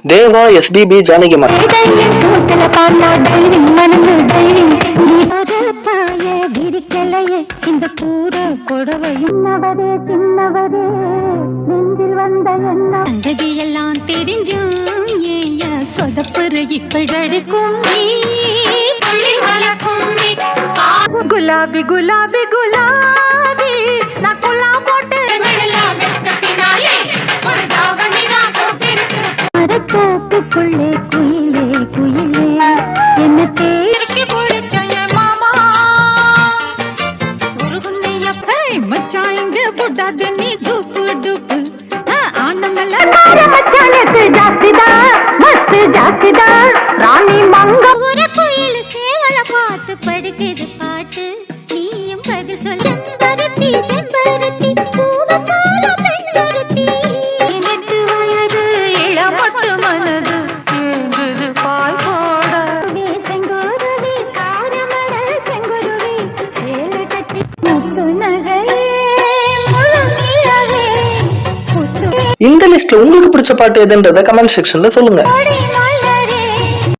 தேவா, SPB, ஜானகிமா. இந்த கூற கொடவையுன்னவரே சின்னவரே நெஞ்சில் வந்த என்ன சங்கதியெல்லாம் தெரிஞ்சும் ஏயா சொதப்புற இப்படிக்கும் குலாபி குலாபி குலாபி நான் குலா போட்டு மரத்தோப்புக்குள்ளே குயிலே குயிலே என்ன தேர்க்கி போடுச்ச மாமா ஒரு குன்னையப்பை மச்சான் இங்க போட்டாது நீ டூப்பு டூப்பு ஆனந்தல மச்சானுக்கு ஜாஸ்திதா மஸ்து ஜாஸ்திதா ராணி மங்க ஒரு குயில் சேவல பார்த்து படுக்குது பாட்டு நீயும் பதில் சொல்ல செம்பருத்தி செம்பருத்தி பூவ போல பெண்ணொருத்தி 18 வயது இளமட்டு மனது ஏங்குது பாய் போட செங்கோருவி காரமடல் செங்குருவி சேல கட்டி முத்து நகையே முழுமையாவே இந்த லிஸ்ட்ல உங்களுக்கு பிடிச்ச பாட்டு எதுன்றத கமெண்ட் செக்ஷன்ல சொல்லுங்க.